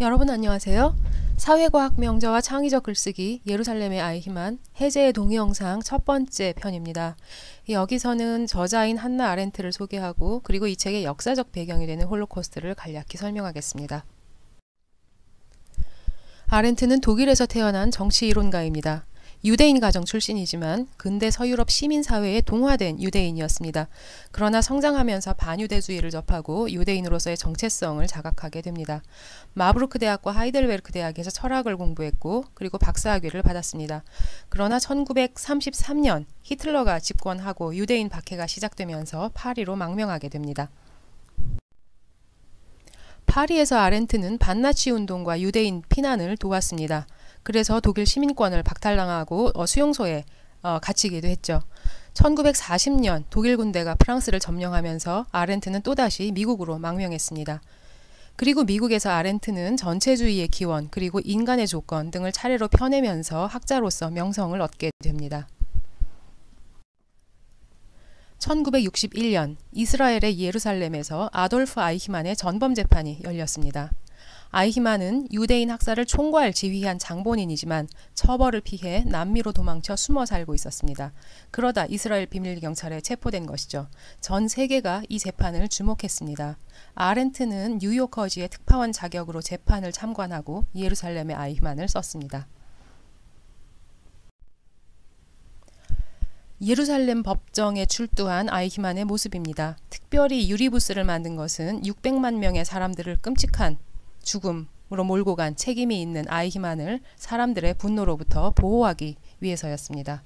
여러분 안녕하세요. 사회과학 명저와 창의적 글쓰기 예루살렘의 아이히만 해제의 동영상 첫 번째 편입니다. 여기서는 저자인 한나 아렌트를 소개하고 그리고 이 책의 역사적 배경이 되는 홀로코스트를 간략히 설명하겠습니다. 아렌트는 독일에서 태어난 정치이론가입니다. 유대인 가정 출신이지만 근대 서유럽 시민사회에 동화된 유대인이었습니다. 그러나 성장하면서 반유대주의를 접하고 유대인으로서의 정체성을 자각하게 됩니다. 마브루크 대학과 하이델베르크 대학에서 철학을 공부했고 그리고 박사학위를 받았습니다. 그러나 1933년 히틀러가 집권하고 유대인 박해가 시작되면서 파리로 망명하게 됩니다. 파리에서 아렌트는 반나치 운동과 유대인 피난을 도왔습니다. 그래서 독일 시민권을 박탈당하고 수용소에 갇히기도 했죠. 1940년 독일 군대가 프랑스를 점령하면서 아렌트는 또다시 미국으로 망명했습니다. 그리고 미국에서 아렌트는 전체주의의 기원 그리고 인간의 조건 등을 차례로 펴내면서 학자로서 명성을 얻게 됩니다. 1961년 이스라엘의 예루살렘에서 아돌프 아이히만의 전범 재판이 열렸습니다. 아이히만은 유대인 학살을 총괄 지휘한 장본인이지만 처벌을 피해 남미로 도망쳐 숨어 살고 있었습니다. 그러다 이스라엘 비밀경찰에 체포된 것이죠. 전 세계가 이 재판을 주목했습니다. 아렌트는 뉴요커지의 특파원 자격으로 재판을 참관하고 예루살렘의 아이히만을 썼습니다. 예루살렘 법정에 출두한 아이히만의 모습입니다. 특별히 유리부스를 만든 것은 600만 명의 사람들을 끔찍한 죽음으로 몰고 간 책임이 있는 아이히만을 사람들의 분노로부터 보호하기 위해서였습니다.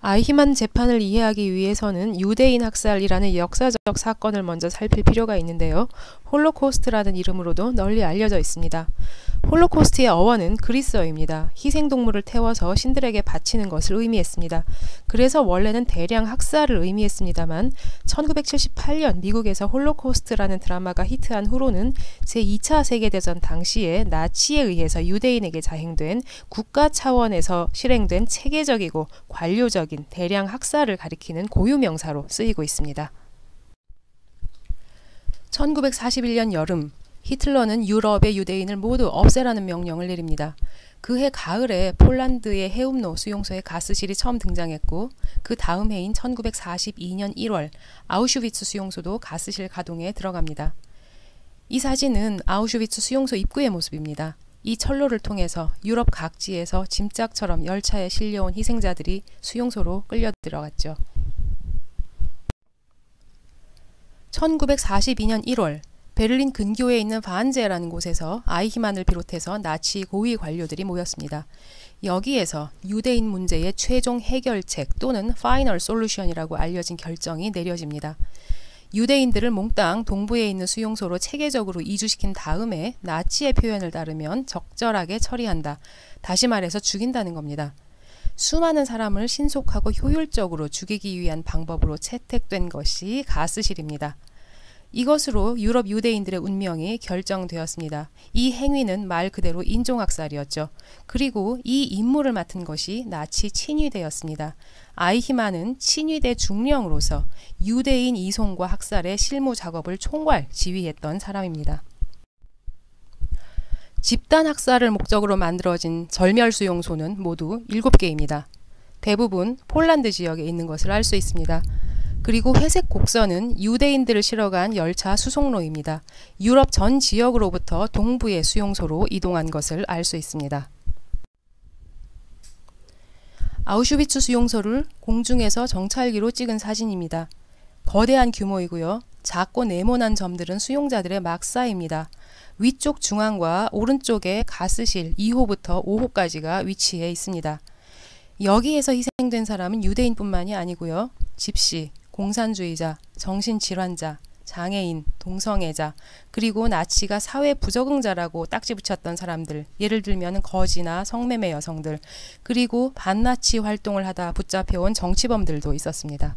아이히만 재판을 이해하기 위해서는 유대인 학살이라는 역사적 사건을 먼저 살필 필요가 있는데요. 홀로코스트라는 이름으로도 널리 알려져 있습니다. 홀로코스트의 어원은 그리스어입니다. 희생동물을 태워서 신들에게 바치는 것을 의미했습니다. 그래서 원래는 대량 학살을 의미했습니다만 1978년 미국에서 홀로코스트라는 드라마가 히트한 후로는 제2차 세계대전 당시에 나치에 의해서 유대인에게 자행된 국가 차원에서 실행된 체계적이고 관료적인 대량 학살을 가리키는 고유명사로 쓰이고 있습니다. 1941년 여름 히틀러는 유럽의 유대인을 모두 없애라는 명령을 내립니다. 그해 가을에 폴란드의 해움로 수용소에 가스실이 처음 등장했고 그 다음 해인 1942년 1월 아우슈비츠 수용소도 가스실 가동에 들어갑니다. 이 사진은 아우슈비츠 수용소 입구의 모습입니다. 이 철로를 통해서 유럽 각지에서 짐짝처럼 열차에 실려온 희생자들이 수용소로 끌려 들어갔죠. 1942년 1월 베를린 근교에 있는 바한제라는 곳에서 아이히만을 비롯해서 나치 고위 관료들이 모였습니다. 여기에서 유대인 문제의 최종 해결책 또는 파이널 솔루션이라고 알려진 결정이 내려집니다. 유대인들을 몽땅 동부에 있는 수용소로 체계적으로 이주시킨 다음에 나치의 표현을 따르면 적절하게 처리한다. 다시 말해서 죽인다는 겁니다. 수많은 사람을 신속하고 효율적으로 죽이기 위한 방법으로 채택된 것이 가스실입니다. 이것으로 유럽 유대인들의 운명이 결정되었습니다. 이 행위는 말 그대로 인종학살이었죠. 그리고 이 임무를 맡은 것이 나치 친위대였습니다. 아이히만은 친위대 중령으로서 유대인 이송과 학살의 실무 작업을 총괄 지휘했던 사람입니다. 집단 학살을 목적으로 만들어진 절멸수용소는 모두 7개입니다. 대부분 폴란드 지역에 있는 것을 알 수 있습니다. 그리고 회색 곡선은 유대인들을 실어간 열차 수송로입니다. 유럽 전 지역으로부터 동부의 수용소로 이동한 것을 알 수 있습니다. 아우슈비츠 수용소를 공중에서 정찰기로 찍은 사진입니다. 거대한 규모이고요. 작고 네모난 점들은 수용자들의 막사입니다. 위쪽 중앙과 오른쪽에 가스실 2호부터 5호까지가 위치해 있습니다. 여기에서 희생된 사람은 유대인뿐만이 아니고요. 집시, 공산주의자, 정신질환자, 장애인, 동성애자, 그리고 나치가 사회 부적응자라고 딱지 붙였던 사람들, 예를 들면 거지나 성매매 여성들, 그리고 반나치 활동을 하다 붙잡혀온 정치범들도 있었습니다.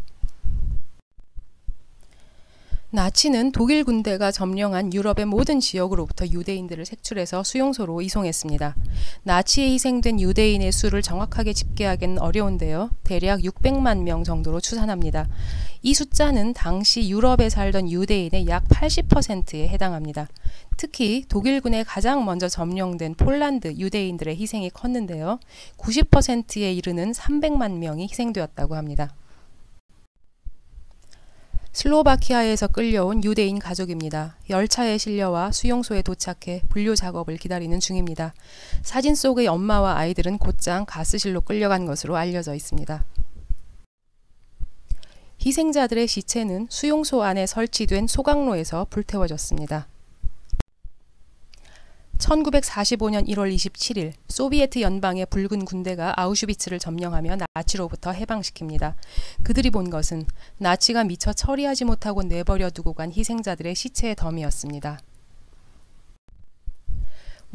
나치는 독일 군대가 점령한 유럽의 모든 지역으로부터 유대인들을 색출해서 수용소로 이송했습니다. 나치에 희생된 유대인의 수를 정확하게 집계하기는 어려운데요. 대략 600만 명 정도로 추산합니다. 이 숫자는 당시 유럽에 살던 유대인의 약 80%에 해당합니다. 특히 독일군에 가장 먼저 점령된 폴란드 유대인들의 희생이 컸는데요. 90%에 이르는 300만 명이 희생되었다고 합니다. 슬로바키아에서 끌려온 유대인 가족입니다. 열차에 실려와 수용소에 도착해 분류 작업을 기다리는 중입니다. 사진 속의 엄마와 아이들은 곧장 가스실로 끌려간 것으로 알려져 있습니다. 희생자들의 시체는 수용소 안에 설치된 소각로에서 불태워졌습니다. 1945년 1월 27일 소비에트 연방의 붉은 군대가 아우슈비츠를 점령하며 나치로부터 해방시킵니다. 그들이 본 것은 나치가 미처 처리하지 못하고 내버려 두고 간 희생자들의 시체의 덤이었습니다.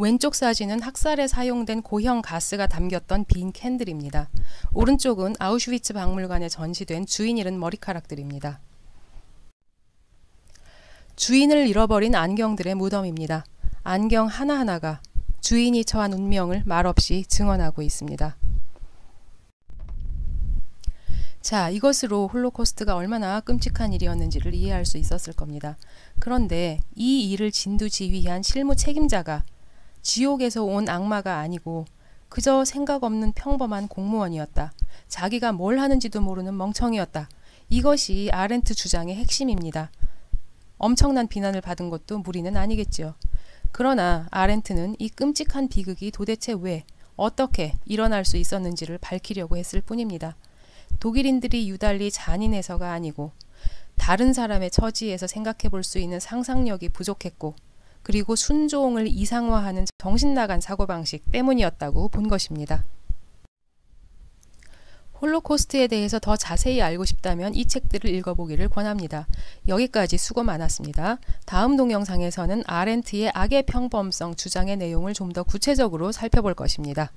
왼쪽 사진은 학살에 사용된 고형 가스가 담겼던 빈 캔들입니다. 오른쪽은 아우슈비츠 박물관에 전시된 주인 잃은 머리카락들입니다. 주인을 잃어버린 안경들의 무덤입니다. 안경 하나하나가 주인이 처한 운명을 말없이 증언하고 있습니다. 자, 이것으로 홀로코스트가 얼마나 끔찍한 일이었는지를 이해할 수 있었을 겁니다. 그런데 이 일을 진두지휘한 실무 책임자가 지옥에서 온 악마가 아니고 그저 생각 없는 평범한 공무원이었다. 자기가 뭘 하는지도 모르는 멍청이었다. 이것이 아렌트 주장의 핵심입니다. 엄청난 비난을 받은 것도 무리는 아니겠지요. 그러나 아렌트는 이 끔찍한 비극이 도대체 왜, 어떻게 일어날 수 있었는지를 밝히려고 했을 뿐입니다. 독일인들이 유달리 잔인해서가 아니고 다른 사람의 처지에서 생각해 볼 수 있는 상상력이 부족했고 그리고 순종을 이상화하는 정신나간 사고방식 때문이었다고 본 것입니다. 홀로코스트에 대해서 더 자세히 알고 싶다면 이 책들을 읽어보기를 권합니다. 여기까지 수고 많았습니다. 다음 동영상에서는 아렌트의 악의 평범성 주장의 내용을 좀 더 구체적으로 살펴볼 것입니다.